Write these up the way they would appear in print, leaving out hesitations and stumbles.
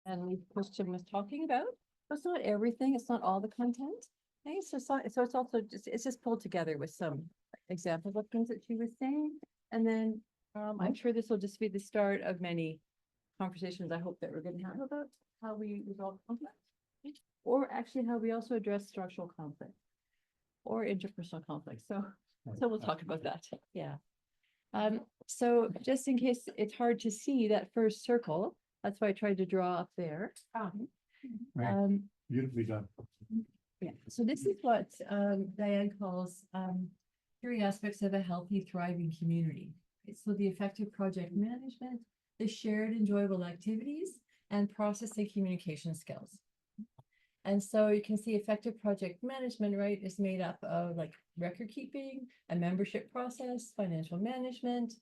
and Christian was talking about. It's not everything, it's not all the content. Okay, so it's also just pulled together with some examples of things that she was saying. And then I'm sure this will just be the start of many conversations I hope that we're gonna have about how we resolve conflict. Or actually how we also address structural conflict or interpersonal conflict. So we'll talk about that. Yeah. So just in case it's hard to see that first circle, that's why I tried to draw up there. Right. Beautifully done. Yeah, so this is what Diane calls 3 aspects of a healthy, thriving community. So the effective project management, the shared enjoyable activities, and processing communication skills. And so you can see effective project management, right, is made up of like record keeping, a membership process, financial management,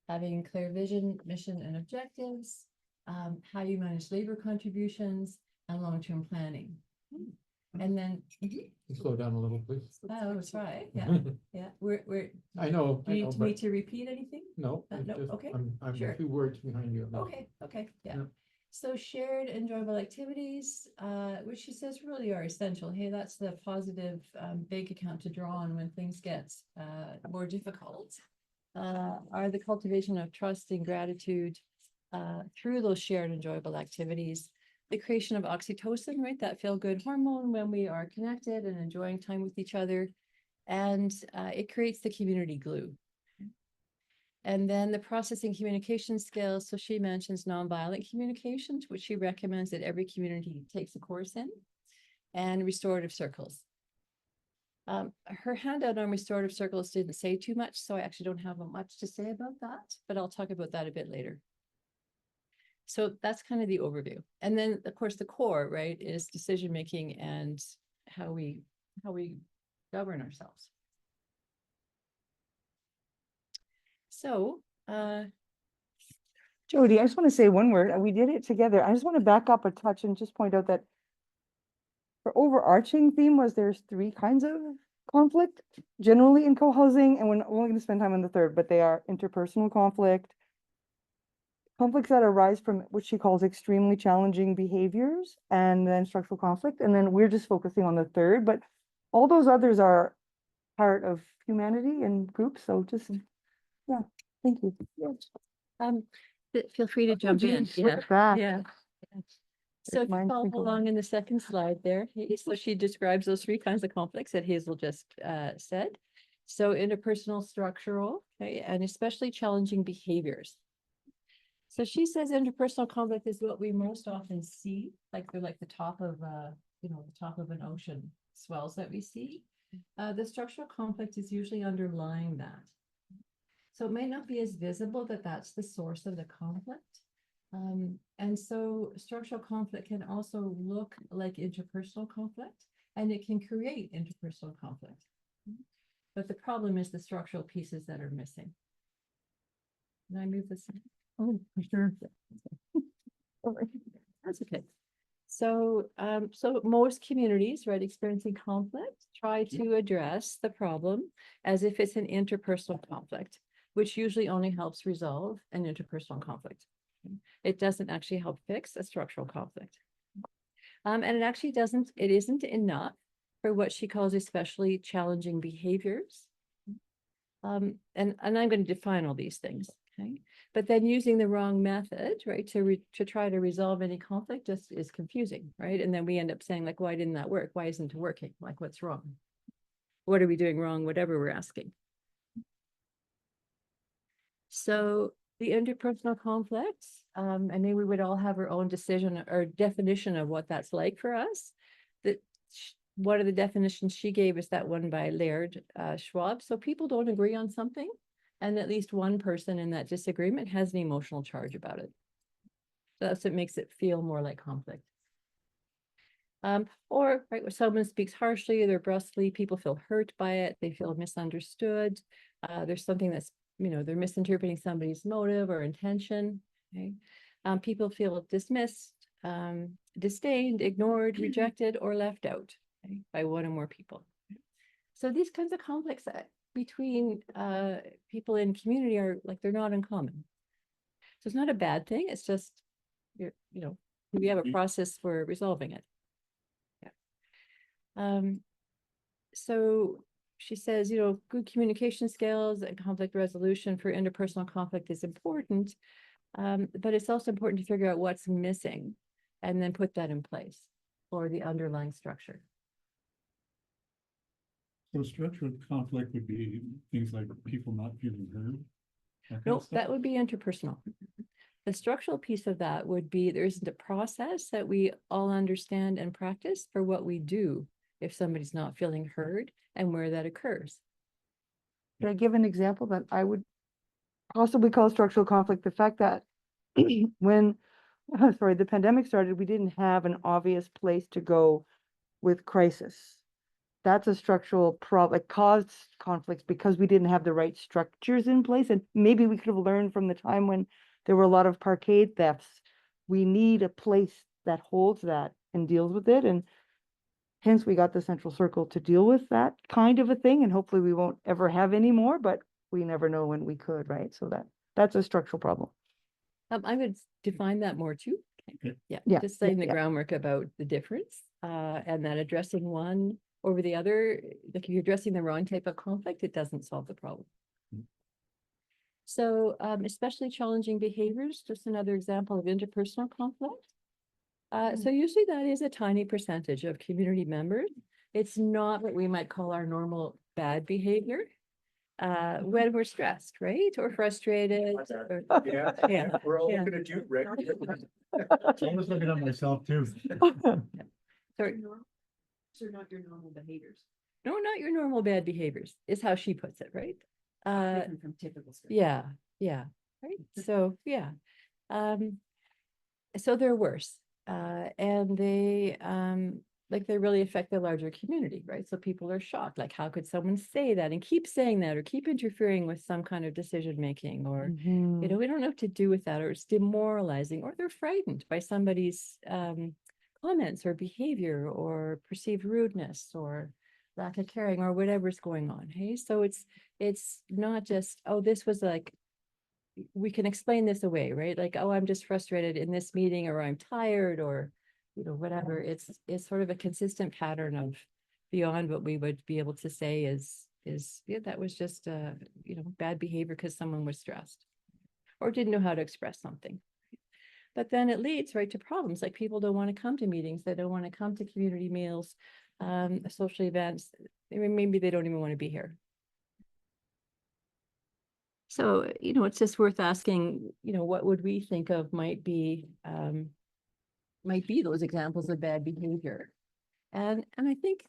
having clear vision, mission, and objectives, how you manage labor contributions, and long-term planning. And then Slow down a little, please. oh, that's right. Yeah, yeah. We're. I know. Do you need me to repeat anything? No. No, just- okay, I'm sure. a few words behind you. Okay, yeah. Yeah. So shared enjoyable activities, which she says really are essential. Hey, that's the positive bank account to draw on when things get more difficult. Are the cultivation of trust and gratitude through those shared enjoyable activities. The creation of oxytocin, right? That feel-good hormone when we are connected and enjoying time with each other. And it creates the community glue. And then the processing communication skills. So she mentions nonviolent communication, which she recommends that every community takes a course in, and restorative circles. Her handout on restorative circles didn't say too much, so I actually don't have much to say about that, but I'll talk about that a bit later. So that's kind of the overview. And then, of course, the core, right, is decision-making and how we govern ourselves. So, Jodey, I just want to say one word. We did it together. I just want to back up a touch and just point out that her overarching theme was there's 3 kinds of conflict generally in co-housing, and we're only going to spend time on the third, but they are interpersonal conflict, conflicts that arise from what she calls extremely challenging behaviors, and then structural conflict. And then we're just focusing on the third, but all those others are part of humanity and groups. So just, yeah, thank you. feel free to jump in. Geez, look at that. Yeah. So if you Mind follow twinkle. along in the second slide there, so she describes those 3 kinds of conflicts that Hazel just said. So interpersonal, structural, okay, and especially challenging behaviors. So she says interpersonal conflict is what we most often see, like they're like the top of the top of an ocean swells that we see. The structural conflict is usually underlying that. So it might not be as visible that that's the source of the conflict. And so structural conflict can also look like interpersonal conflict, and it can create interpersonal conflict. But the problem is the structural pieces that are missing. Can I move this? Oh, for sure. That's okay. So, so most communities, right, experiencing conflict, try to address the problem as if it's an interpersonal conflict, which usually only helps resolve an interpersonal conflict. It doesn't actually help fix a structural conflict. And it isn't enough for what she calls especially challenging behaviors. And I'm going to define all these things, okay? But then using the wrong method, right, to try to resolve any conflict just is confusing, right? And then we end up saying like, why didn't that work? Why isn't it working? Like, what's wrong? What are we doing wrong? Whatever we're asking. So the interpersonal conflicts, I mean, we would all have our own decision or definition of what that's like for us. One of the definitions she gave is that one by Laird Schwab. So people don't agree on something, and at least one person in that disagreement has an emotional charge about it. So that's what makes it feel more like conflict. Or right, when someone speaks harshly, they're brusquely, people feel hurt by it, they feel misunderstood. There's something that's, they're misinterpreting somebody's motive or intention. Okay. People feel dismissed, disdained, ignored, rejected, or left out, okay, by one or more people. So these kinds of conflicts between people in community are like, they're not uncommon. So it's not a bad thing. It's just, Do we have a process for resolving it? Yeah. So she says, good communication skills and conflict resolution for interpersonal conflict is important. But it's also important to figure out what's missing and then put that in place for the underlying structure. So structural conflict would be things like people not feeling heard. Nope, that would be interpersonal. The structural piece of that would be there's the process that we all understand and practice for what we do if somebody's not feeling heard and where that occurs. Can I give an example that I would possibly call structural conflict? The fact that when, the pandemic started, we didn't have an obvious place to go with crisis. That's a structural problem. It caused conflicts because we didn't have the right structures in place. And maybe we could have learned from the time when there were a lot of parkade thefts. We need a place that holds that and deals with it. And hence we got the central circle to deal with that kind of a thing. And hopefully we won't ever have any more, but we never know when we could, right? So that's a structural problem. I would define that more too. Okay. Yeah, Just laying the yeah. groundwork about the difference, and that addressing one over the other, like if you're addressing the wrong type of conflict, it doesn't solve the problem. Mm. So, especially challenging behaviors, just another example of interpersonal conflict. So usually that is a tiny percentage of community members. It's not what we might call our normal bad behavior. When we're stressed, right? Or frustrated. Or, yeah. We're all Yeah. looking at you, Rick. I was looking at myself too. Sorry. So not your normal behaviors. No, not your normal bad behaviors, is how she puts it, right? Different from typical stuff. Yeah, right, so, yeah. So they're worse, and they, they really affect the larger community, right? So people are shocked, like, how could someone say that and keep saying that, or keep interfering with some kind of decision-making, or, Mhm. we don't know what to do with that, or it's demoralizing, or they're frightened by somebody's, comments or behavior or perceived rudeness or lack of caring or whatever's going on. Hey, so it's not just, oh, this was like, we can explain this away, right? Like, oh, I'm just frustrated in this meeting, or I'm tired, or whatever. It's sort of a consistent pattern of beyond what we would be able to say is yeah, that was just bad behavior because someone was stressed or didn't know how to express something. But then it leads right to problems, like people don't want to come to meetings, they don't want to come to community meals, social events. Maybe they don't even want to be here. So, it's just worth asking, what would we think of might be those examples of bad behavior. And I think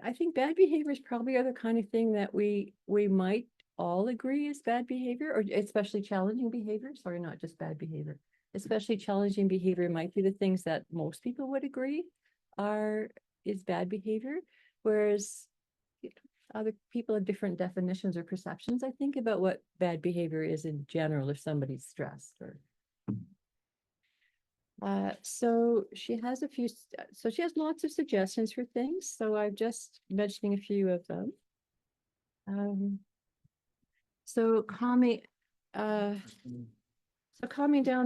I think bad behaviors probably are the kind of thing that we might all agree is bad behavior, or especially challenging behavior. Sorry, not just bad behavior. Especially challenging behavior might be the things that most people would agree is bad behavior, whereas other people have different definitions or perceptions, I think, about what bad behavior is in general if somebody's stressed. Or so she has she has lots of suggestions for things. So I'm just mentioning a few of them. So calming down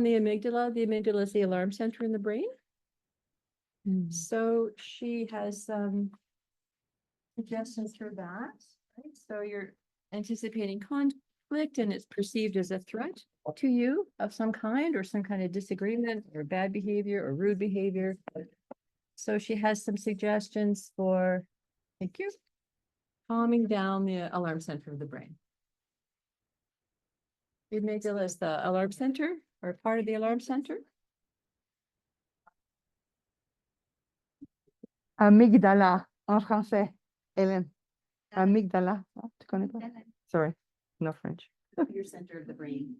the amygdala is the alarm center in the brain. So she has suggestions for that, right? So you're anticipating conflict and it's perceived as a threat to you of some kind, or some kind of disagreement or bad behavior or rude behavior. So she has some suggestions for, thank you, calming down the alarm center of the brain. The amygdala is the alarm center, or part of the alarm center. Amygdala en français, Hélène. Amygdala. Oh, tu connais pas? Sorry, no French. Your center of the brain.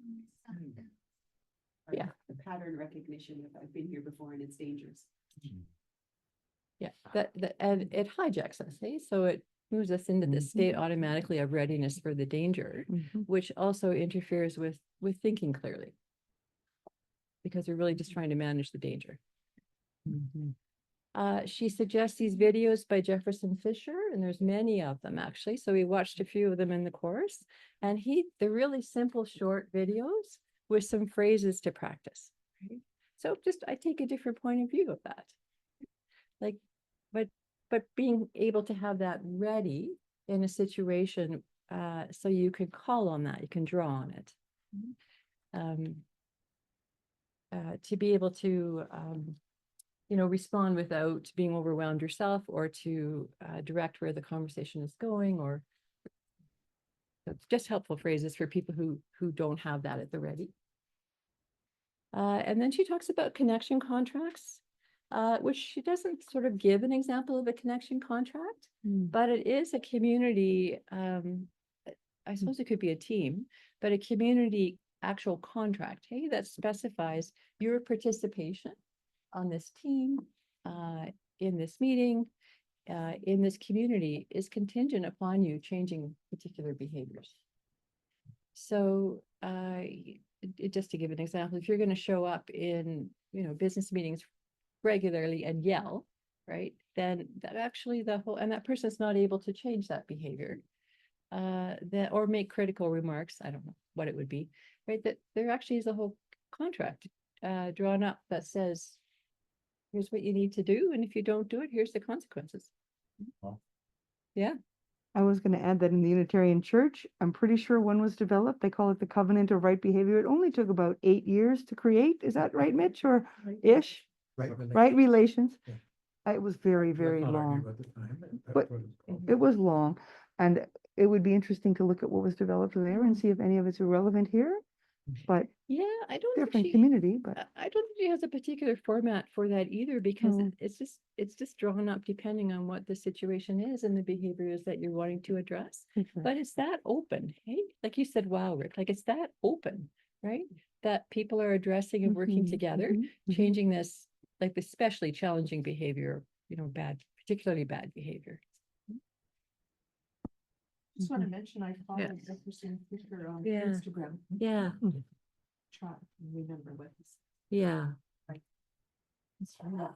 Yeah. The pattern recognition of I've been here before and it's dangerous. Yeah, and it hijacks us, hey? So it moves us into this state automatically of readiness for the danger, which also interferes with thinking clearly, because we're really just trying to manage the danger. She suggests these videos by Jefferson Fisher, and there's many of them actually. So we watched a few of them in the course, and they're really simple, short videos with some phrases to practice. Right? So just, I take a different point of view of that. Like, but being able to have that ready in a situation, so you can call on that, you can draw on it. To be able to, respond without being overwhelmed yourself, or to direct where the conversation is going, or just helpful phrases for people who don't have that at the ready. And then she talks about connection contracts, which she doesn't sort of give an example of a connection contract, but it is a community, I suppose it could be a team, but a community actual contract, hey, that specifies your participation on this team, in this meeting, in this community is contingent upon you changing particular behaviors. So, just to give an example, if you're going to show up in, business meetings regularly and yell, right, then that actually and that person's not able to change that behavior, or make critical remarks, I don't know what it would be, right, that there actually is a whole contract drawn up that says, here's what you need to do, and if you don't do it, here's the consequences. Wow. Yeah. I was going to add that in the Unitarian Church, I'm pretty sure one was developed. They call it the Covenant of Right Behavior. It only took about 8 years to create. Is that right, Mitch, or ish? Right relations. Yeah. It was very, very That's not long. argued at the time, that's But what it's called. It was long, and it would be interesting to look at what was developed there and see if any of it's irrelevant here. But Yeah, I don't think different she, community, but I don't think she has a particular format for that either, because No. it's just drawn up depending on what the situation is and the behaviors that you're wanting to address. But it's that open, hey, like you said, wow, Rick, like it's that open, right? That people are addressing and working Mhm, together, mhm, mhm. changing this, like especially challenging behavior, particularly bad behavior. Just want to mention, I Yeah. followed Jefferson Fisher on Yeah. Instagram. Yeah, Try to remember what this. yeah. It's from that,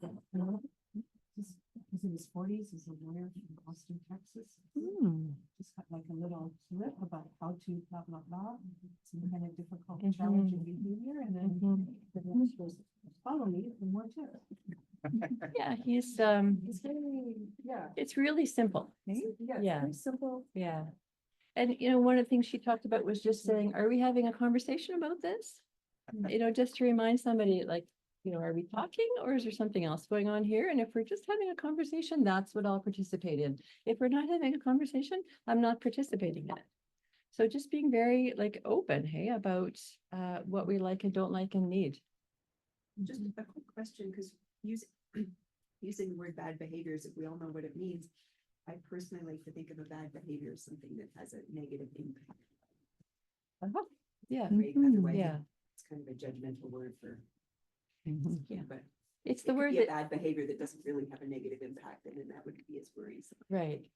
he's in his 40s, he's a lawyer from Austin, Texas. Just got like a little slip about how to blah, blah, blah, some kind of difficult, challenging behavior, and then the next was, follow me for more tips. Yeah, It's very, yeah. it's really simple. Yeah, Yeah. very simple. Yeah. And, one of the things she talked about was just saying, are we having a conversation about this? Just to remind somebody, like, are we talking, or is there something else going on here? And if we're just having a conversation, that's what I'll participate in. If we're not having a conversation, I'm not participating in it. So just being very open, hey, about what we like and don't like and need. Just a quick question, because using the word bad behaviors, if we all know what it means, I personally like to think of a bad behavior as something that has a negative impact. Yeah. Right? Mhm. Otherwise, Yeah. it's kind of a judgmental word for, Yeah. but It's it the could word be a that, bad behavior that doesn't really have a negative impact, and then that would be as worrisome. right.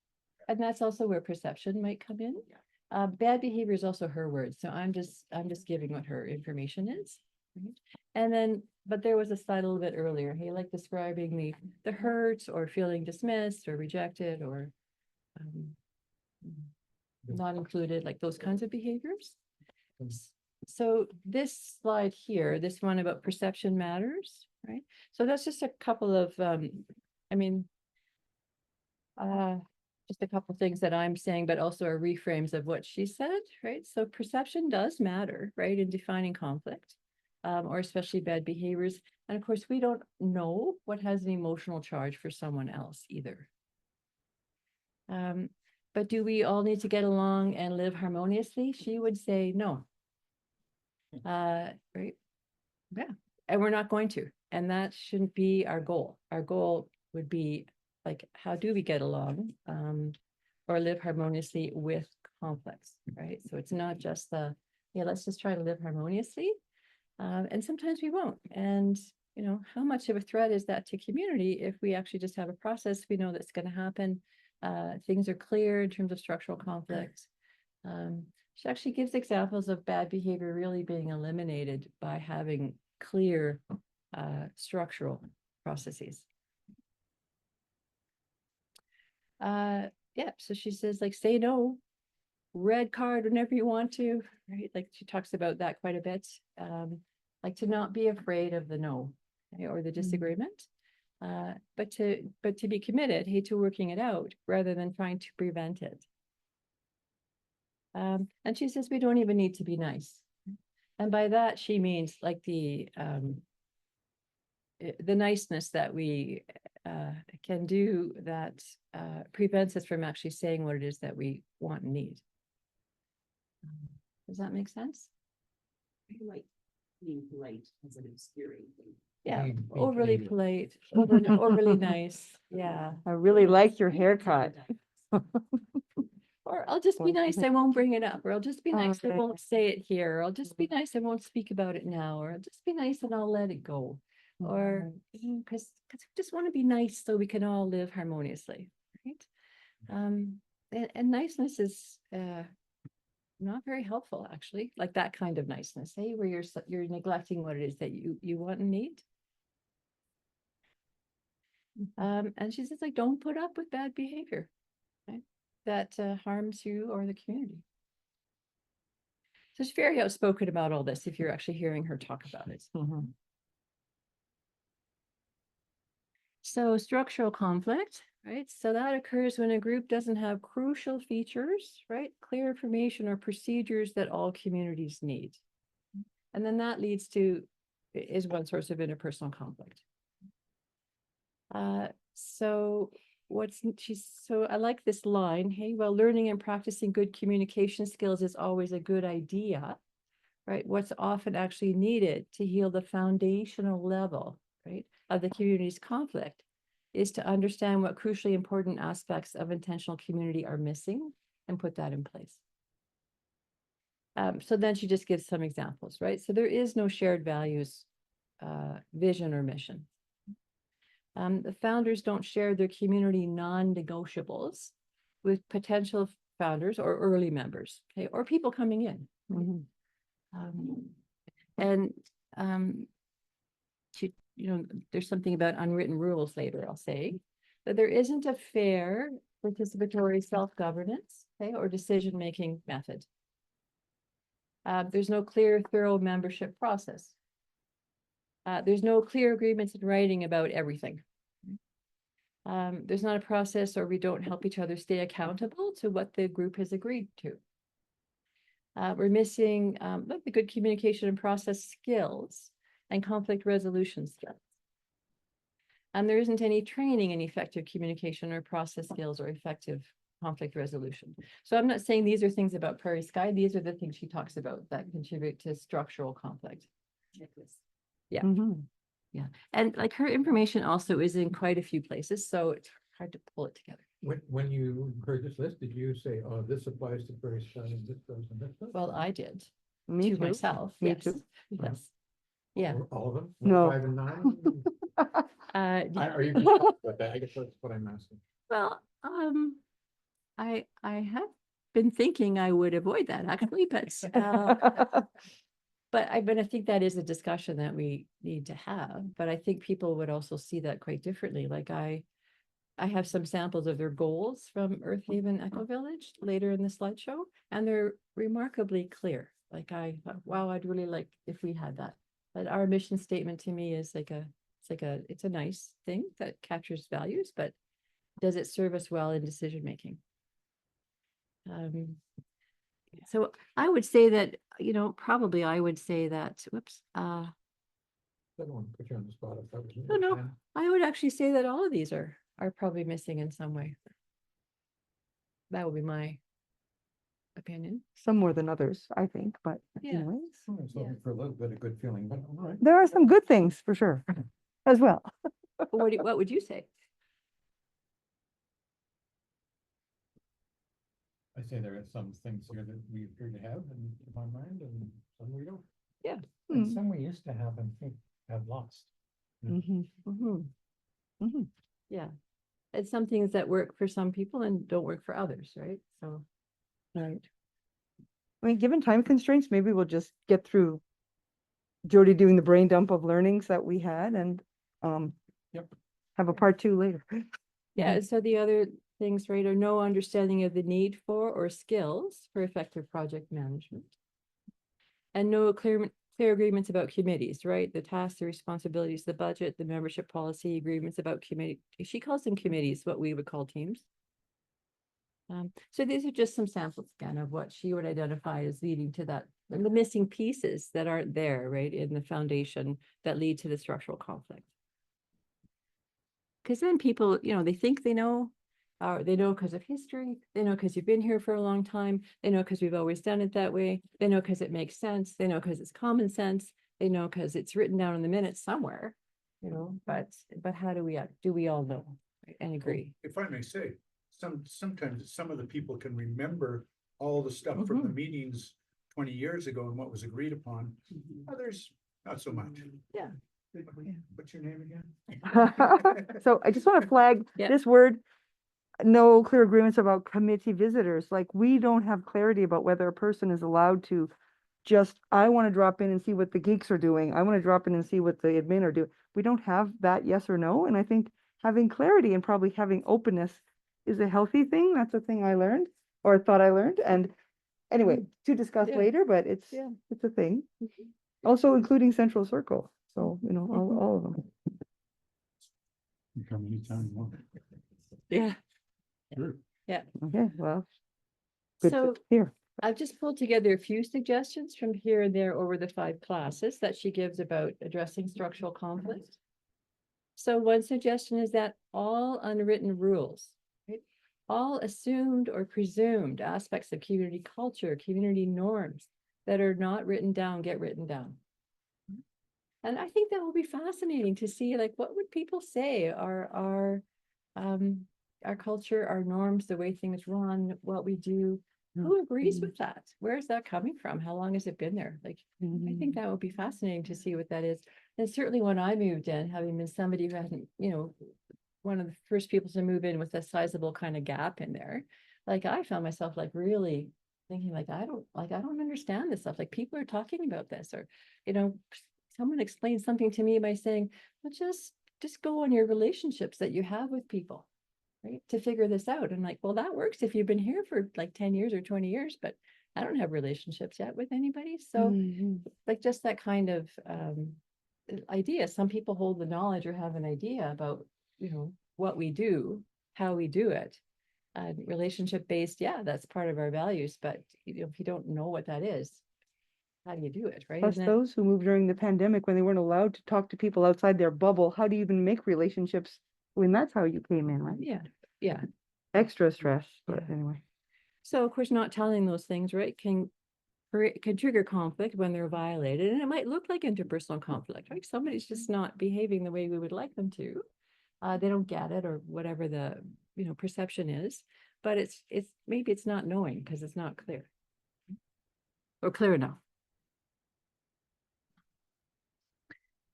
And that's also where perception might come in. Yeah. Bad behavior is also her word, so I'm just giving what her information is. Right? And then, but there was a slide a little bit earlier, hey, like describing the hurt, or feeling dismissed or rejected, or not included, like those kinds of behaviors. So this slide here, this one about perception matters, right? So that's just a couple of, just a couple things that I'm saying, but also are reframes of what she said, right? So perception does matter, right, in defining conflict, or especially bad behaviors. And of course, we don't know what has an emotional charge for someone else either. But do we all need to get along and live harmoniously? She would say no. Right? Yeah, and we're not going to, and that shouldn't be our goal. Our goal would be like, how do we get along, or live harmoniously with conflicts, right? So it's not just let's just try to live harmoniously, and sometimes we won't. And how much of a threat is that to community if we actually just have a process we know that's going to happen? Things are clear in terms of structural conflict. She actually gives examples of bad behavior really being eliminated by having clear structural processes. Yeah, so she says, like, say no, red card whenever you want to, right? Like she talks about that quite a bit. like to not be afraid of the no, okay, or the disagreement. But to be committed, hey, to working it out rather than trying to prevent it. And she says we don't even need to be nice. And by that, she means like the niceness that we can do that prevents us from actually saying what it is that we want and need. Does that make sense? I like being polite as an obscuring thing. Yeah, Being overly Canadian. polite, overly nice. Yeah. I really like your haircut. Or I'll just be nice, I won't bring it up, or I'll just be nice, I Okay. won't say it here, or I'll just be nice, I won't speak about it now, or I'll just be nice and I'll let it go. Or, because we just want to be nice so we can all live harmoniously, right? And niceness is not very helpful, actually, like that kind of niceness, hey, where you're neglecting what it is that you want and need. And she says, like, don't put up with bad behavior, right? That harms you or the community. So she's very outspoken about all this if you're actually hearing her talk about it. Mhm. So structural conflict, right? So that occurs when a group doesn't have crucial features, right? Clear information or procedures that all communities need. And then that leads to, is one source of interpersonal conflict. So I like this line, hey, well, learning and practicing good communication skills is always a good idea, right? What's often actually needed to heal the foundational level, right, of the community's conflict is to understand what crucially important aspects of intentional community are missing and put that in place. So then she just gives some examples, right? So there is no shared values, vision or mission. The founders don't share their community non-negotiables with potential founders or early members, okay, or people coming in. Mhm. There's something about unwritten rules later, I'll say, that there isn't a fair participatory self-governance, okay, or decision-making method. There's no clear, thorough membership process. There's no clear agreements in writing about everything. There's not a process, or we don't help each other stay accountable to what the group has agreed to. We're missing like the good communication and process skills and conflict resolution skills. And there isn't any training in effective communication or process skills or effective conflict resolution. So I'm not saying these are things about Prairie Sky. These are the things she talks about that contribute to structural conflict. Yeah. Mhm. Yeah. And like her information also is in quite a few places, so it's hard to pull it together. When you heard this list, did you say, oh, this applies to Prairie Sky and this does and this does? Well, I did Me to too. myself. Me Yes. too. Yes. Yeah. All of them? No. 5 and 9? Yeah. Are you just talking about that? I guess that's what I'm asking. Well, I have been thinking I would avoid that actually, but I think that is a discussion that we need to have. But I think people would also see that quite differently. Like I have some samples of their goals from Earth Haven Eco Village later in the slideshow, and they're remarkably clear. Like I thought, wow, I'd really like if we had that. But our mission statement to me is it's a nice thing that captures values, but does it serve us well in decision making? So I would say that, probably I would say that, whoops, I don't want to put you on the spot if that was. no, I would actually say that all of these are probably missing in some way. That would be my opinion. Some more than others, I think, but Yeah. anyways. I was looking for a little bit of good feeling, but all right. There are some good things for sure as well. But what would you say? I say there are some things here that we appear to have in my mind and some we don't. Yeah. And some we used to have and think have lost. Mhm. Mhm. Yeah. It's some things that work for some people and don't work for others, right? So. Right. I mean, given time constraints, maybe we'll just get through Jody doing the brain dump of learnings that we had and Yep. have a part 2 later. Yeah, so the other things, right, are no understanding of the need for or skills for effective project management. And no clear agreements about committees, right? The tasks, the responsibilities, the budget, the membership policy, agreements about committee. She calls them committees, what we would call teams. So these are just some samples again of what she would identify as leading to that, and the missing pieces that aren't there, right, in the foundation that lead to the structural conflict. Because then people, they think they know, or they know because of history, they know because you've been here for a long time, they know because we've always done it that way, they know because it makes sense, they know because it's common sense, they know because it's written down in the minutes somewhere, but how do we all know, right, and agree? If I may say, sometimes some of the people can remember all the stuff from the meetings 20 years ago and what was agreed upon. Others, not so much. Yeah. What's your name again? So I just want to flag Yeah. this word, no clear agreements about committee visitors. Like, we don't have clarity about whether a person is allowed to just, I want to drop in and see what the geeks are doing. I want to drop in and see what the admin are doing. We don't have that yes or no. And I think having clarity and probably having openness is a healthy thing. That's a thing I learned, or thought I learned. And anyway, to discuss Yeah. later, but it's a thing. Also including Central Circle. So, all of them. You come anytime you want. Yeah. Sure. Okay, well. Good So to hear. I've just pulled together a few suggestions from here and there over the 5 classes that she gives about addressing structural conflict. So one suggestion is that all unwritten rules, right, all assumed or presumed aspects of community culture, community norms that are not written down, get written down. And I think that will be fascinating to see, like, what would people say are our culture, our norms, the way things run, what we do. Who agrees with that? Where is that coming from? How long has it been there? Like, I think that would be fascinating to see what that is. And certainly when I moved in, having been somebody who hadn't, one of the first people to move in with a sizable kind of gap in there, like, I found myself like really thinking like, I don't understand this stuff. Like, people are talking about this, or, someone explained something to me by saying, well, just go on your relationships that you have with people, right, to figure this out. And like, well, that works if you've been here for like 10 years or 20 years, but I don't have relationships yet with anybody. So like, just that kind of idea. Some people hold the knowledge or have an idea about, what we do, how we do it. Relationship based, yeah, that's part of our values. But if you don't know what that is, how do you do it, right? Plus those who moved during the pandemic when they weren't allowed to talk to people outside their bubble, how do you even make relationships when that's how you came in, right? Yeah. Extra stress, but anyway. So of course, not telling those things, right, can trigger conflict when they're violated, and it might look like interpersonal conflict, right? Somebody's just not behaving the way we would like them to. They don't get it, or whatever the perception is, but it's maybe it's not knowing because it's not clear or clear enough.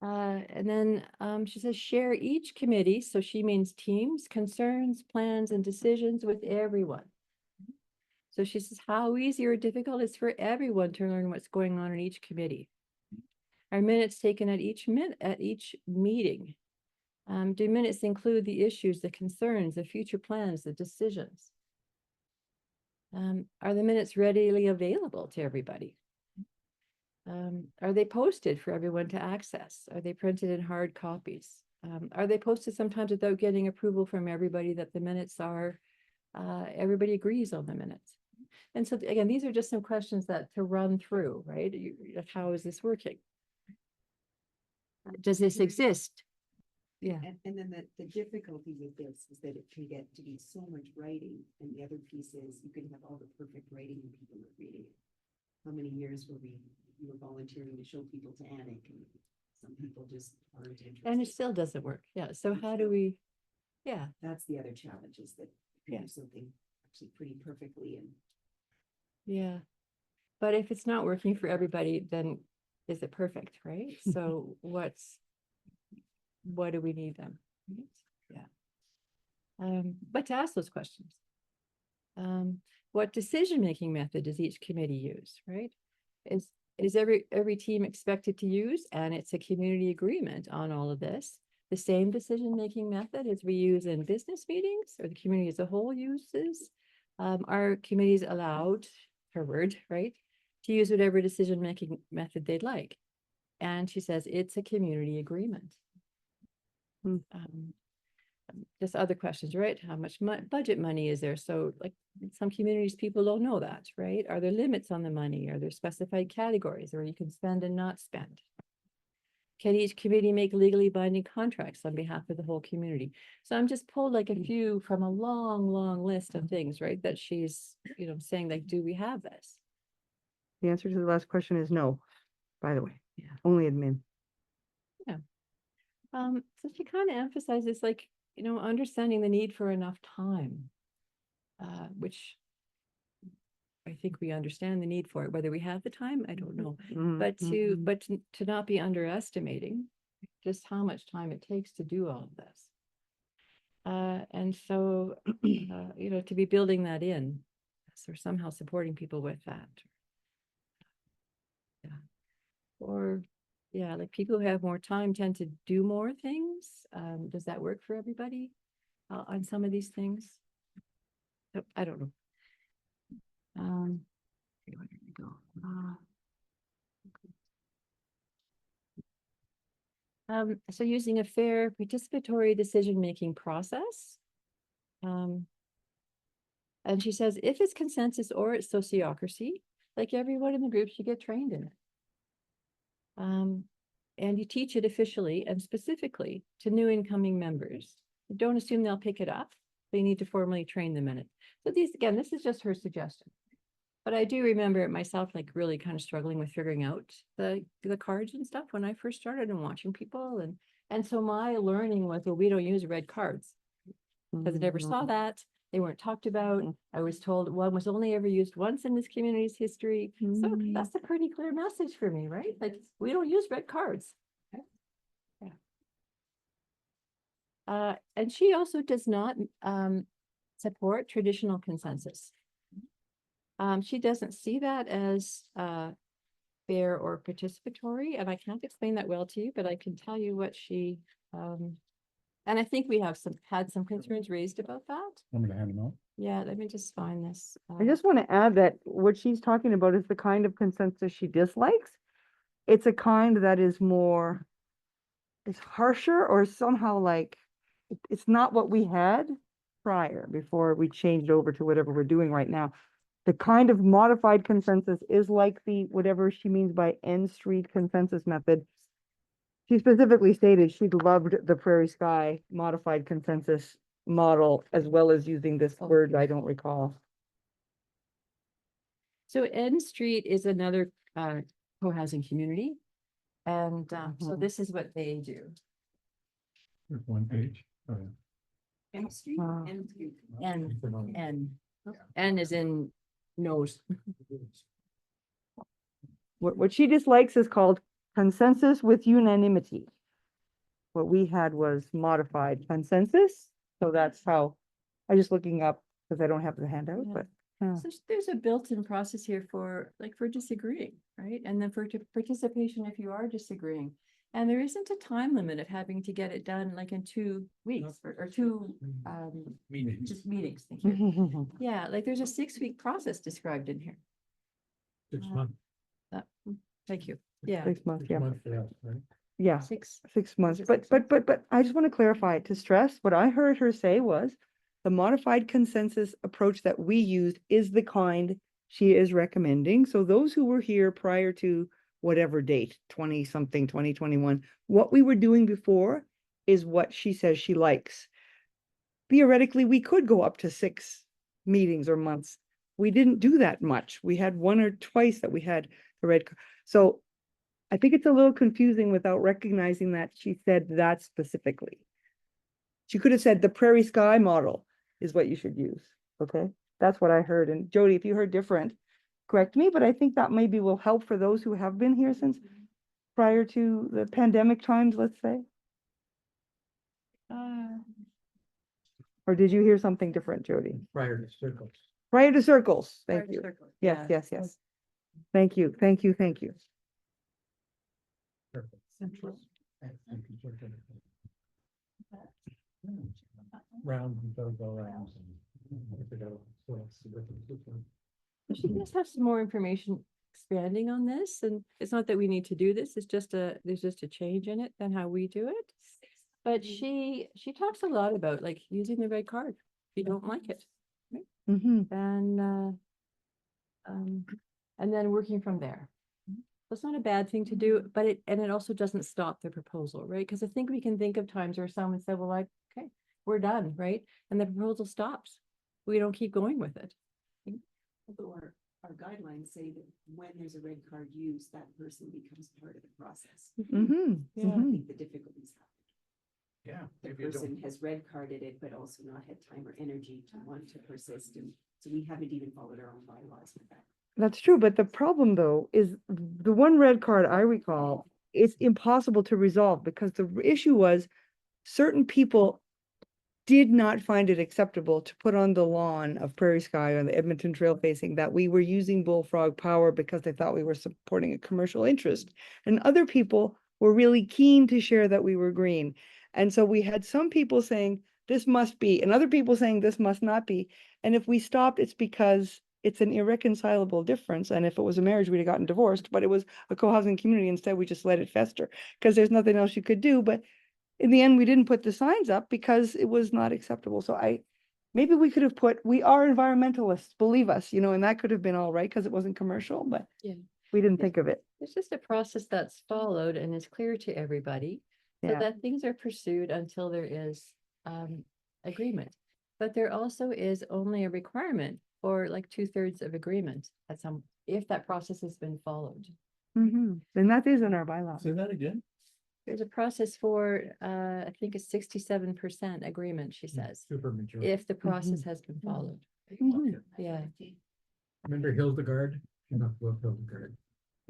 And then she says share each committee, so she means teams, concerns, plans, and decisions with everyone. So she says how easy or difficult it's for everyone to learn what's going on in each committee. Are minutes taken at each meeting? Do minutes include the issues, the concerns, the future plans, the decisions? Are the minutes readily available to everybody? Are they posted for everyone to access? Are they printed in hard copies? Are they posted sometimes without getting approval from everybody that the minutes are, everybody agrees on the minutes? And so again, these are just some questions that to run through, right? How is this working? Does this exist? Yeah. And then the difficulty with this is that it can get to be so much writing, and the other piece is you can have all the perfect writing and people not reading it. How many years were you were volunteering to show people to Annick, and some people just aren't interested. And it still doesn't work. Yeah. So how do we, That's the other challenge, is that you can do something actually pretty perfectly, and yeah. But if it's not working for everybody, then is it perfect, right? So what do we need then? Yeah. But to ask those questions. What decision-making method does each committee use, right? Is every team expected to use, and it's a community agreement on all of this, the same decision-making method as we use in business meetings, or the community as a whole uses? Are committees allowed, per word, right, to use whatever decision-making method they'd like? And she says it's a community agreement. Hmm. Just other questions, right? How much budget money is there? So like in some communities, people don't know that, right? Are there limits on the money? Are there specified categories where you can spend and not spend? Can each committee make legally binding contracts on behalf of the whole community? So I'm just pulled like a few from a long, long list of things, right? That she's, saying like, do we have this? The answer to the last question is no, by the way. Yeah. Only admin. So she kind of emphasizes like, understanding the need for enough time, which I think we understand the need for it. Whether we have the time, I don't know. But to not be underestimating just how much time it takes to do all of this. And so, to be building that in, so somehow supporting people with that. Yeah. Or, yeah, like people who have more time tend to do more things. Does that work for everybody on some of these things? I don't know. Okay, where did we go? So using a fair participatory decision-making process. And she says, if it's consensus or it's sociocracy, like everyone in the group should get trained in it. And you teach it officially and specifically to new incoming members. Don't assume they'll pick it up. They need to formally train them in it. So again, this is just her suggestion. But I do remember it myself, like really kind of struggling with figuring out the cards and stuff when I first started and watching people. And so my learning was, well, we don't use red cards because I never saw that. They weren't talked about. I was told one was only ever used once in this community's history. So that's a pretty clear message for me, right? Like we don't use red cards. Yeah. And she also does not support traditional consensus. She doesn't see that as fair or participatory, and I can't explain that well to you, but I can tell you what she and I think we have had some concerns raised about that. I'm gonna hand them out. Yeah, let me just find this. I just want to add that what she's talking about is the kind of consensus she dislikes. It's a kind that is more, it's harsher or somehow like, it's not what we had prior before we changed over to whatever we're doing right now. The kind of modified consensus is like the, whatever she means by N Street consensus method. She specifically stated she loved the Prairie Sky modified consensus model, as well as using this word I don't recall. So N Street is another co-housing community. And so this is what they do. There's one page. Oh, yeah. N Street, Wow. N Street, N is in nose. What she dislikes is called consensus with unanimity. What we had was modified consensus. So that's how, I'm just looking up because I don't have the handout, Yeah. but. Yeah. So there's a built-in process here for disagreeing, right? And then for participation if you are disagreeing. And there isn't a time limit of having to get it done like in 2 weeks or two Meetings. just meetings. Thank you. Yeah, like there's a 6-week process described in here. 6 months. Thank you. Yeah. 6 months, 6 yeah. months, yeah, right? Yeah, 6. 6 months. it But 6 but I just want to clarify to stress what I heard her say was the modified consensus approach that we used is the kind she is recommending. So those who were here prior to whatever date, 20 something, 2021, what we were doing before is what she says she likes. Theoretically, we could go up to 6 meetings or months. We didn't do that much. We had 1 or twice that we had the red. So I think it's a little confusing without recognizing that she said that specifically. She could have said the Prairie Sky model is what you should use. Okay, that's what I heard. And Jody, if you heard different, correct me, but I think that maybe will help for those who have been here since prior to the pandemic times, let's say. Or did you hear something different, Jody? Prior to circles. Prior to circles. Prior Thank to you. circles, Yes, yeah. yes, yes. Thank you, thank you, thank you. Perfect. Central. And circle. Round and go round. She does have some more information expanding on this, and it's not that we need to do this, it's just there's just a change in it than how we do it. But she talks a lot about like using the red card if you don't like it, Mm-hmm. and then working from there. It's not a bad thing to do, but it also doesn't stop the proposal, right? Because I think we can think of times where someone said, well, like, okay, we're done, right? And the proposal stops. We don't keep going with it. Or our guidelines say that when there's a red card used, that person becomes part of the process. Mm-hmm. Yeah. I think the difficulties happen. Yeah. The if you don't- person has red carded it, but also not had time or energy to want to persist, and so we haven't even followed our own bylaws with that. That's true, but the problem though is the one red card I recall, it's impossible to resolve because the issue was certain people did not find it acceptable to put on the lawn of Prairie Sky on the Edmonton Trail facing that we were using bullfrog power because they thought we were supporting a commercial interest. And other people were really keen to share that we were green. And so we had some people saying this must be, and other people saying this must not be. And if we stopped, it's because it's an irreconcilable difference. And if it was a marriage, we'd have gotten divorced, but it was a co-housing community. Instead, we just let it fester because there's nothing else you could do. But in the end, we didn't put the signs up because it was not acceptable. So maybe we could have put, we are environmentalists, believe us, and that could have been all right because it wasn't commercial, but Yeah. we didn't think of it. It's just a process that's followed and is clear to everybody, so Yeah. that things are pursued until there is agreement. But there also is only a requirement for like 2/3 of agreement if that process has been followed. Mm-hmm. And that is in our bylaws. Say that again? There's a process for, I think it's 67% agreement, she says, Super majority. if the process has been followed. Mhm. Yeah. Remember Hildegard? You're not about Hildegard.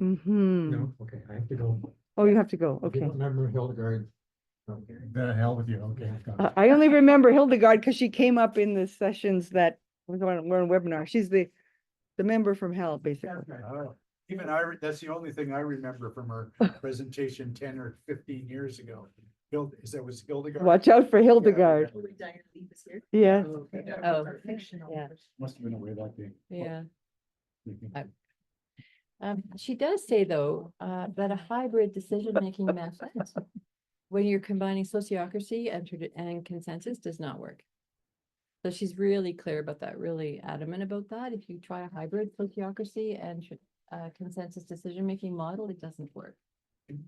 Mm-hmm. No, okay, I have to go. Oh, you have to go. If you Okay. don't remember Hildegard. Okay. The hell with you, okay. got it. I only remember Hildegard because she came up in the sessions that we're on webinar. She's the member from hell, basically. Oh, even that's the only thing I remember from her presentation 10 or 15 years ago. Was Hildegard? Watch out for Hildegard. Yeah. Oh, yeah, Must have been away that day. yeah. Thinking, She does say though, that a hybrid decision-making method, when you're combining sociocracy and consensus, does not work. So she's really clear about that, really adamant about that. If you try a hybrid sociocracy and consensus decision-making model, it doesn't work.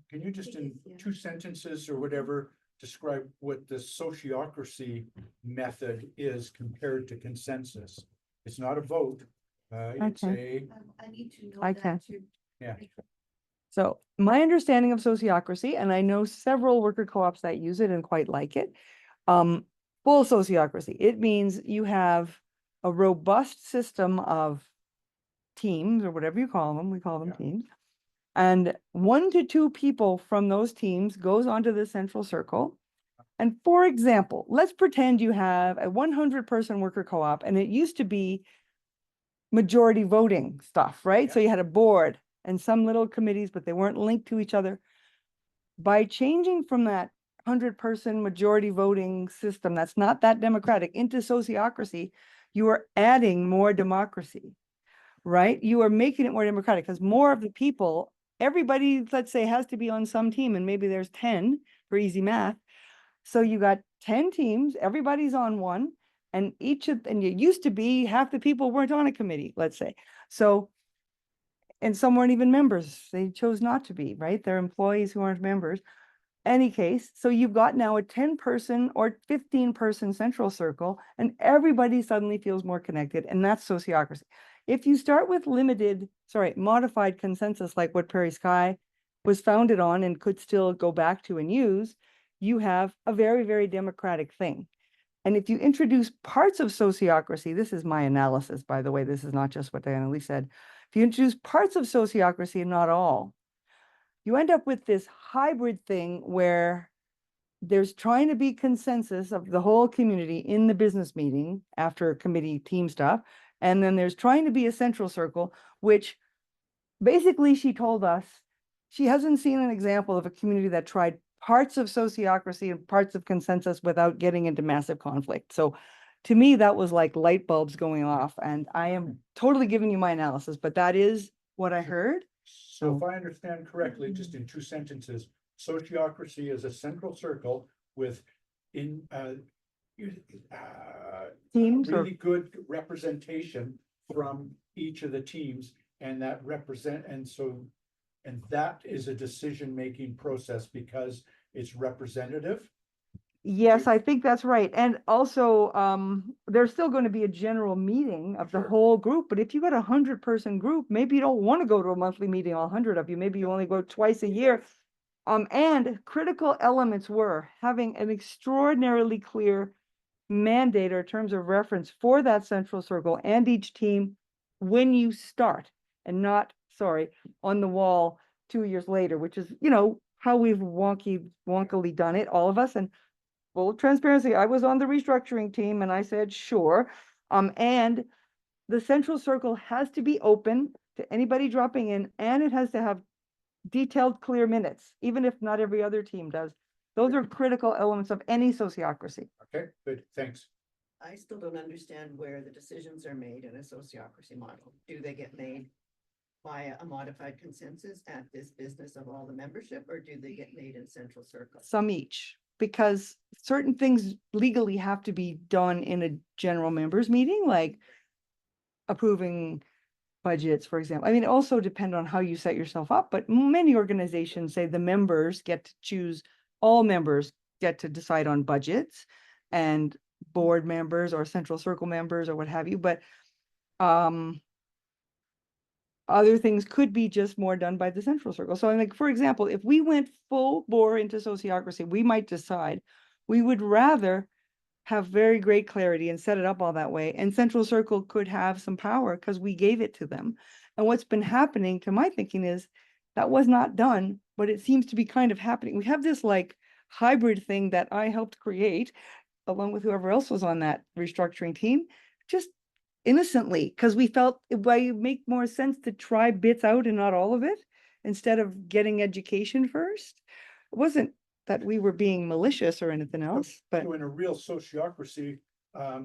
Can you just in 2 sentences or whatever, describe what the sociocracy method is compared to consensus? It's not a vote. It's Okay. a, I need to know I that can. too. yeah. So my understanding of sociocracy, and I know several worker co-ops that use it and quite like it, full sociocracy. It means you have a robust system of teams or whatever you call them. We call them Yeah. teams. And 1 to 2 people from those teams goes onto the central circle. And for example, let's pretend you have a 100-person worker co-op, and it used to be majority voting stuff, right? So you had a board and some little committees, but they weren't linked to each other. By changing from that 100-person majority voting system that's not that democratic into sociocracy, you are adding more democracy, right? You are making it more democratic because more of the people, everybody, let's say, has to be on some team, and maybe there's 10 for easy math. So you got 10 teams, everybody's on one, and and it used to be half the people weren't on a committee, let's say. So, and some weren't even members. They chose not to be, right? They're employees who aren't members. Any case, so you've got now a 10-person or 15-person central circle, and everybody suddenly feels more connected, and that's sociocracy. If you start with modified consensus, like what Prairie Sky was founded on and could still go back to and use, you have a very, very democratic thing. And if you introduce parts of sociocracy, this is my analysis, by the way, this is not just what Diana Lee said. If you introduce parts of sociocracy and not all, you end up with this hybrid thing where there's trying to be consensus of the whole community in the business meeting after committee team stuff. And then there's trying to be a central circle, which basically she told us she hasn't seen an example of a community that tried parts of sociocracy and parts of consensus without getting into massive conflict. So to me, that was like light bulbs going off. And I am totally giving you my analysis, but that is what I heard. So if I understand correctly, just in 2 sentences, sociocracy is a central circle with Teams or, really good representation from each of the teams, and and that is a decision-making process because it's representative. yes, I think that's right. And also, there's still going to be a general meeting of the Sure. whole group, but if you got 100-person group, maybe you don't want to go to a monthly meeting, all 100 of you, maybe you only go twice a year. And critical elements were having an extraordinarily clear mandate or terms of reference for that central circle and each team when you start, and not, sorry, on the wall 2 years later, which is, how we've wonkily done it, all of us. And full transparency, I was on the restructuring team and I said, sure. And the central circle has to be open to anybody dropping in, and it has to have detailed, clear minutes, even if not every other team does. Those are critical elements of any sociocracy. Okay, good, thanks. I still don't understand where the decisions are made in a sociocracy model. Do they get made via a modified consensus at this business of all the membership, or do they get made in central circle? Some each, because certain things legally have to be done in a general members meeting, like approving budgets, for example. I mean, it also depend on how you set yourself up, but many organizations say the members get to choose, all members get to decide on budgets, and board members or central circle members or what have you, but other things could be just more done by the central circle. So like, for example, if we went full bore into sociocracy, we might decide we would rather have very great clarity and set it up all that way. And central circle could have some power because we gave it to them. And what's been happening, to my thinking, is that was not done, but it seems to be kind of happening. We have this like hybrid thing that I helped create along with whoever else was on that restructuring team, just innocently, because we felt it might make more sense to try bits out and not all of it, instead of getting education first. It wasn't that we were being malicious or anything else, but So in a real sociocracy, a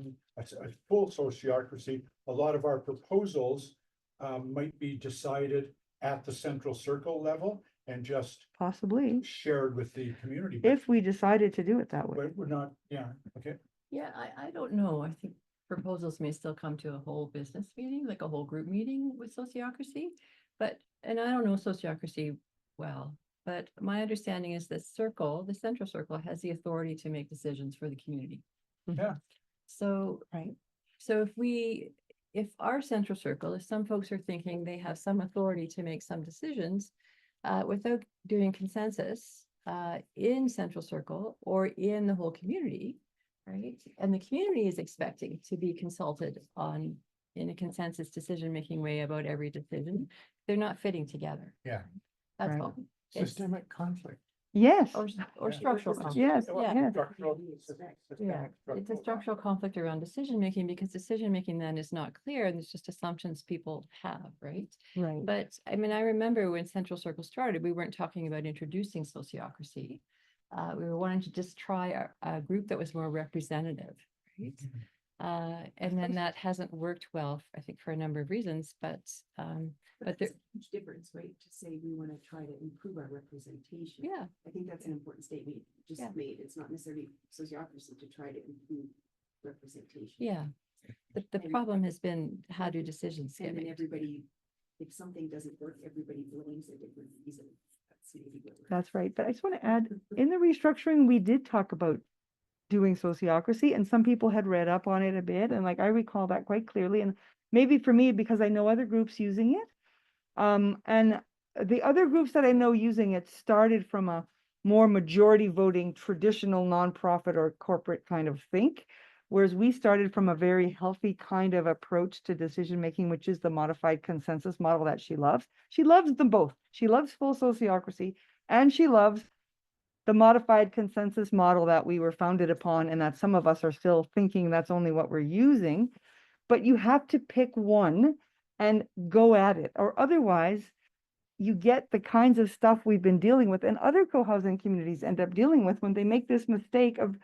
full sociocracy, a lot of our proposals might be decided at the central circle level and just possibly, shared with the community. But if we decided to do it that way. we're not, yeah, okay. Yeah, I don't know. I think proposals may still come to a whole business meeting, like a whole group meeting with sociocracy. And I don't know sociocracy well, but my understanding is that the central circle has the authority to make decisions for the community. Yeah. So, Right. So if our central circle, if some folks are thinking they have some authority to make some decisions, without doing consensus, in central circle or in the whole community, right? And the community is expecting to be consulted on in a consensus decision-making way about every decision. They're not fitting together. Yeah. That's Right. all. It's- Systemic conflict. Yes, Or Yeah. structural conflict. yes, Yeah. yes. Yeah, it's a structural conflict around decision-making because decision-making then is not clear and it's just assumptions people have, right? Right. But I mean, I remember when Central Circle started, we weren't talking about introducing sociocracy. We were wanting to just try a group that was more representative, right? And then that hasn't worked well, I think, for a number of reasons, but But there- there's a huge difference, right? To say we want to try to improve our representation. yeah, I think that's an important statement you just Yeah. made. It's not necessarily sociocracy to try to improve representation. yeah. The And- problem has been, how do decisions get And then made? everybody, if something doesn't work, everybody blames a different reason. That's maybe what we're- That's right. But I just want to add, in the restructuring, we did talk about doing sociocracy, and some people had read up on it a bit, and like I recall that quite clearly. And maybe for me, because I know other groups using it. And the other groups that I know using it started from a more majority voting traditional nonprofit or corporate kind of think. Whereas we started from a very healthy kind of approach to decision making, which is the modified consensus model that she loves. She loves them both. She loves full sociocracy, and she loves the modified consensus model that we were founded upon, and that some of us are still thinking that's only what we're using. But you have to pick one and go at it, or otherwise you get the kinds of stuff we've been dealing with and other co-housing communities end up dealing with when they make this mistake of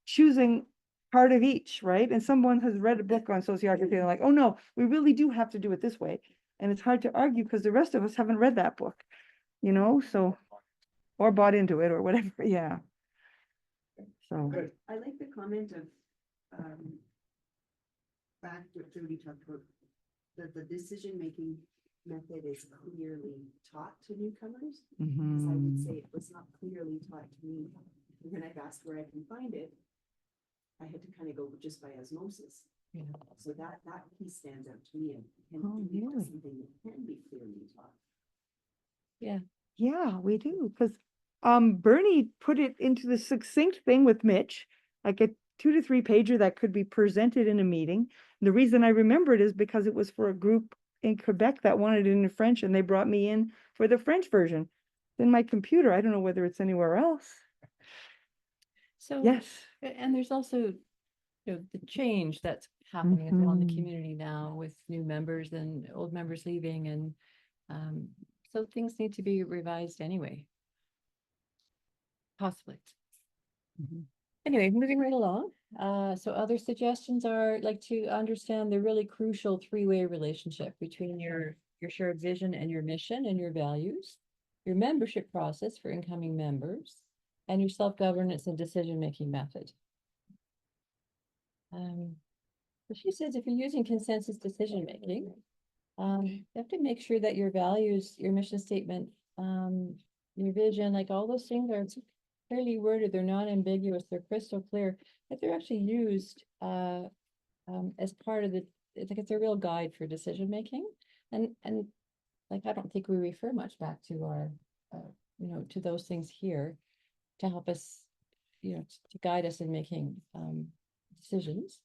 choosing part of each, right? And someone has read a book on sociocracy and they're like, oh no, we really do have to do it this way. And it's hard to argue because the rest of us haven't read that book, you know, so, or bought into it or whatever, yeah. So, Good. I like the comment of, back to what Jodey talked about, that the decision-making method is clearly taught to newcomers. Because I would say it was not clearly taught to me. And when I've asked where I can find it, I had to kind of go just by osmosis. Yeah. So that piece stands out to me, and Oh, to me, really? that's something that can be clearly taught. yeah, we do, because Bernie put it into the succinct thing with Mitch, like a 2 to 3 pager that could be presented in a meeting. The reason I remember it is because it was for a group in Quebec that wanted it in French, and they brought me in for the French version. Then my computer, I don't know whether it's anywhere else. So. Yes. And there's also, the change that's happening as well in the Mhm. community now with new members and old members leaving, and so things need to be revised anyway. Possibly. Anyway, moving right along. So other suggestions are like to understand the really crucial three-way relationship between your shared vision and your mission and your values, your membership process for incoming members, and your self-governance and decision-making method. So she says if you're using consensus decision-making, you have to make sure that your values, your mission statement, your vision, like all those things are clearly worded, they're non-ambiguous, they're crystal clear, that they're actually used as part of it's a real guide for decision-making. And like, I don't think we refer much back to our, to those things here to help us, to guide us in making decisions.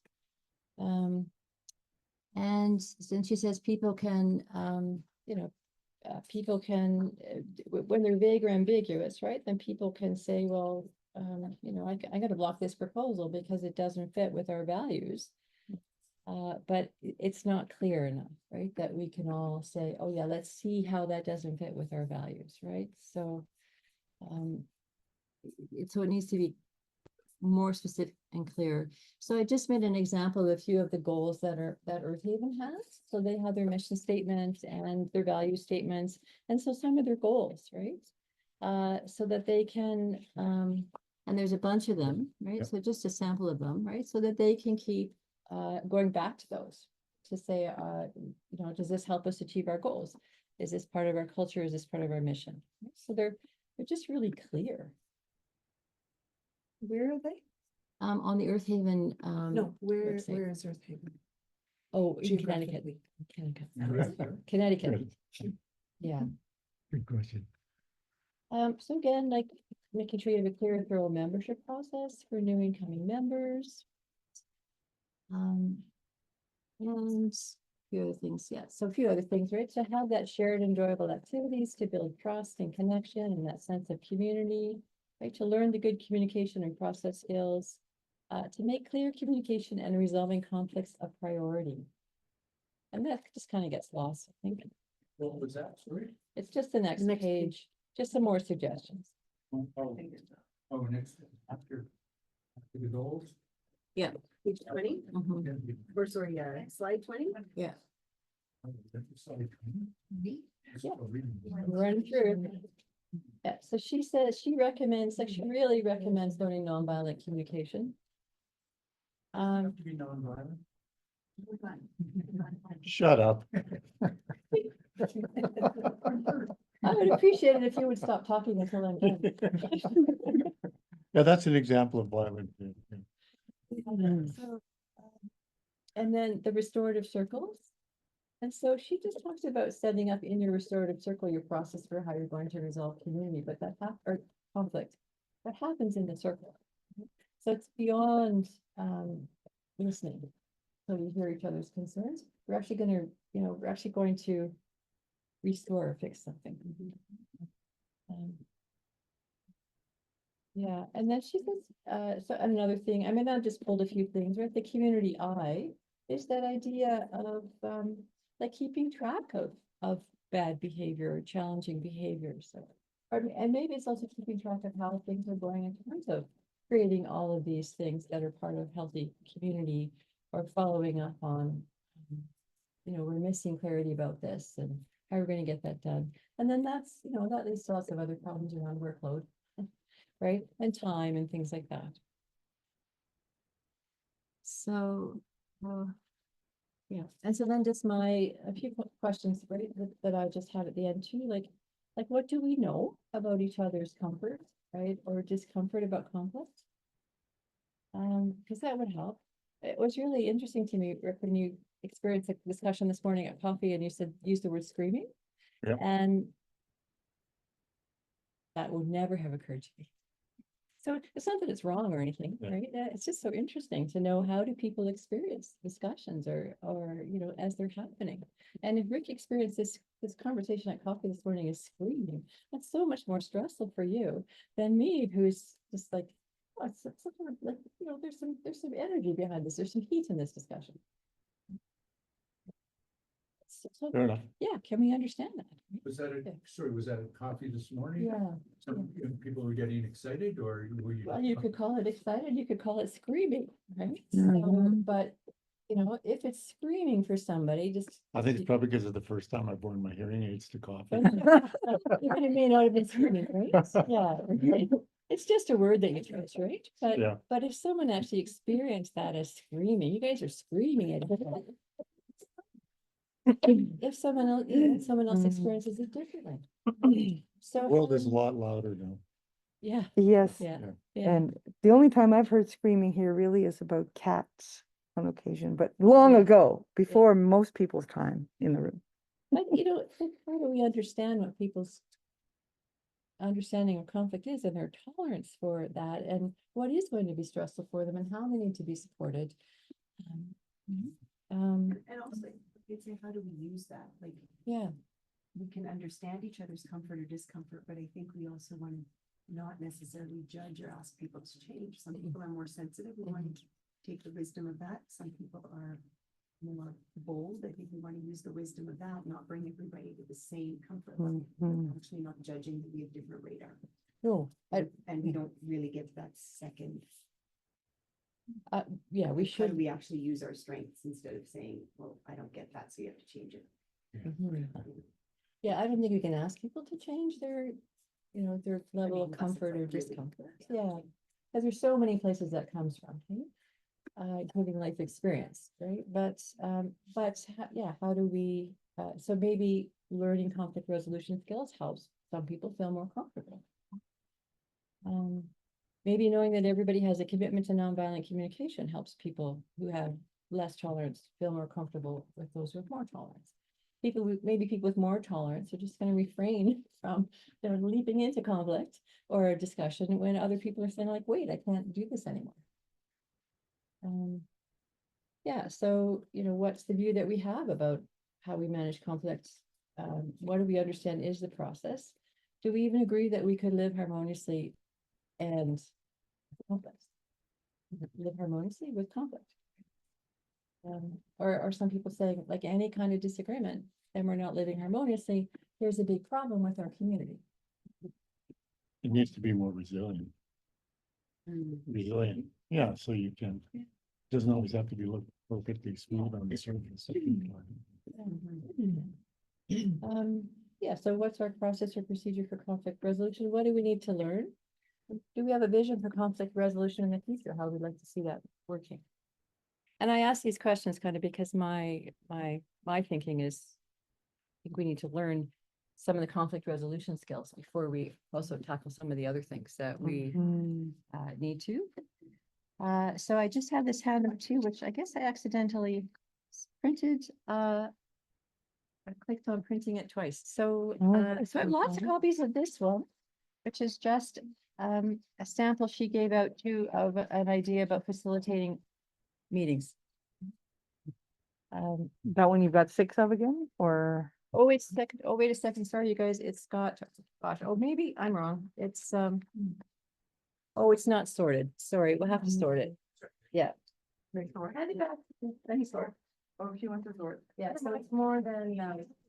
And then she says people can, people can, when they're vague or ambiguous, right? Then people can say, well, I got to block this proposal because it doesn't fit with our values. But it's not clear enough, right? That we can all say, oh yeah, let's see how that doesn't fit with our values, right? So, so it needs to be more specific and clear. So I just made an example of a few of the goals that Earth Haven has. So they have their mission statement and their value statements, and so some of their goals, right? So that they can, and there's a bunch of them, right? Yep. So just a sample of them, right? So that they can keep going back to those to say, does this help us achieve our goals? Is this part of our culture? Is this part of our mission? So they're just really clear. Where are they? On the Earth Haven, No, where website. is Earth Haven? Oh, in Connecticut. Connecticut. Yeah. Good question. So again, like making sure you have a clear and thorough membership process for new incoming members. And a few other things, yeah. So a few other things, right? To have that shared enjoyable activities to build trust and connection and that sense of community, right? To learn the good communication and process skills, to make clear communication and resolving conflicts a priority. And that just kind of gets lost, I think. What was that, sorry? It's just the next Next page, just some more suggestions. Next, after the goals? Yeah. Page 20, Mhm. or sorry, slide 20? Yeah. Yeah. Run through. Yeah, so she says she recommends, like she really recommends learning nonviolent communication. To be nonviolent. Shut up. I would appreciate it if you would stop talking until I'm done. Yeah, that's an example of what I would do. So, and then the restorative circles. And so she just talks about setting up in your restorative circle, your process for how you're going to resolve community, but or conflict, that happens in the circle. So it's beyond, listening. So we hear each other's concerns. We're actually going to restore or fix something. Yeah, and then she says, so another thing, I mean, I just pulled a few things, right? The community eye is that idea of like keeping track of bad behavior or challenging behavior. So, and maybe it's also keeping track of how things are going in terms of creating all of these things that are part of healthy community or following up on we're missing clarity about this and how we're gonna get that done. And then that's, that leads to lots of other problems around workload, right? And time and things like that. So, yeah, and so then just a few questions, right, that I just had at the end too, like what do we know about each other's comfort, right, or discomfort about conflict? Because that would help. It was really interesting to me, Rick, when you experienced a discussion this morning at coffee and you use the word screaming. Yep. And that would never have occurred to me. So it's not that it's wrong or anything, Yeah. right? It's just so interesting to know, how do people experience discussions or, as they're happening. And if Rick experienced this conversation at coffee this morning as screaming, that's so much more stressful for you than me, who's just like, oh, it's something like, there's some energy behind this. There's some heat in this discussion. So, Fair enough. yeah, can we understand that? Was that Yeah. was that a coffee this morning? Yeah. Some people were getting excited, or were you? Well, you could call it excited, you could call it screaming, right? So, Mhm. but, if it's screaming for somebody, just. I think it's probably because of the first time I've worn my hearing aids to coffee. It may not have been screaming, right? Yeah, right. It's just a word that you choose, right? Yeah. But if someone actually experienced that as screaming, you guys are screaming at it. If someone else Mm. experiences it differently. So. World is a lot louder now. Yeah, Yes, yeah, Yeah. yeah. and the only time I've heard screaming here really is about cats on occasion, but long Yeah. ago, before most people's time in the room. But how do we understand what people's understanding of conflict is and their tolerance for that, and what is going to be stressful for them and how they need to be supported? And also, it's how do we use that? Like, Yeah, we can understand each other's comfort or discomfort, but I think we also want to not necessarily judge or ask people to change. Some people are more sensitive. We want to take the wisdom of that. Some people are more bold. I think we want to use the wisdom of that, not bring everybody to the same comfort level. Mhm. Actually not judging that we have different radar. no, And we don't really get that second. yeah, we How do should. we actually use our strengths instead of saying, well, I don't get that, so you have to change it. Mhm. Yeah, I don't think we can ask people to change their level of unless it's, comfort or like, really discomfort. tough. Yeah, because there's so many places that comes from, right? Including life experience, right? But how do we, so maybe learning conflict resolution skills helps some people feel more comfortable. Maybe knowing that everybody has a commitment to nonviolent communication helps people who have less tolerance feel more comfortable with those with more tolerance. Maybe people with more tolerance are just going to refrain from leaping into conflict or a discussion when other people are saying like, wait, I can't do this anymore. Yeah, so, what's the view that we have about how we manage conflicts? What do we understand is the process? Do we even agree that we could live harmoniously and conflict? Live harmoniously with conflict? Or are some people saying, like any kind of disagreement, and we're not living harmoniously, there's a big problem with our community. It needs to be more resilient. Resilient, yeah, so you can, doesn't always have to be look perfectly smooth on the surface. Yeah, so what's our process or procedure for conflict resolution? What do we need to learn? Do we have a vision for conflict resolution in the future? How we'd like to see that working? And I ask these questions kind of because my thinking is, I think we need to learn some of the conflict resolution skills before we also tackle some of the other things that we Mhm. need to. So I just have this handout too, which I guess I accidentally printed. I clicked on printing it twice. So, Oh, so I have lots of okay. copies of this one, which is just a sample she gave out too of an idea about facilitating meetings. That one you've got 6 of again, or? Oh, wait a second. Oh, wait a second. Sorry, you guys. It's got, gosh, oh, maybe I'm wrong. It's, oh, it's not sorted. Sorry, we'll have to sort it. Yeah. Hand it back. Let me sort. Oh, if you want to sort. Yeah, so it's more than,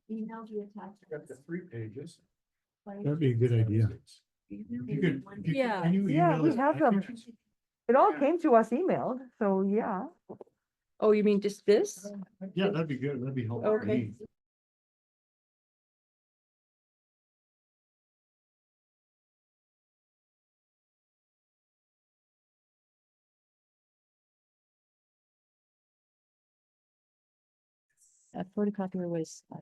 emails we attached. Got the 3 pages. That'd be a good idea. Yeah. Can you Yeah, email we us have them. back? It all Yeah. came to us emailed, so yeah. Oh, you mean just this? Yeah, that'd be good. That'd be helpful for Okay. me. A photocopier was I'm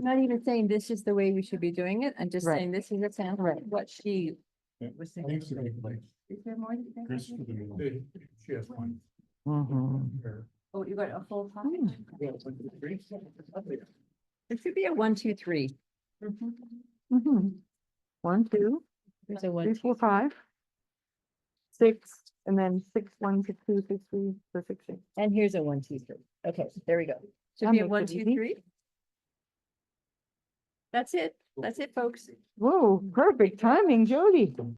not even saying this is the way we should be doing it. I'm just Right. saying this is a sample of what she Yeah. was Thanks thinking. for the place. Is there more? you think? Chris for the middle. She has one. Mhm. Oh, you got a full Hmm. package? It should be a 1, 2, 3. Mhm. 1, 2, There's a 1, 3, 4, 5. 6, and then 6, 1, 6, 2, 6, 3, so 6, 6. and here's a 1, 2, 3. Okay, there we go. Should That be a makes 1, it 2, easy. 3. That's it. That's it, folks. Whoa, perfect timing, Jody.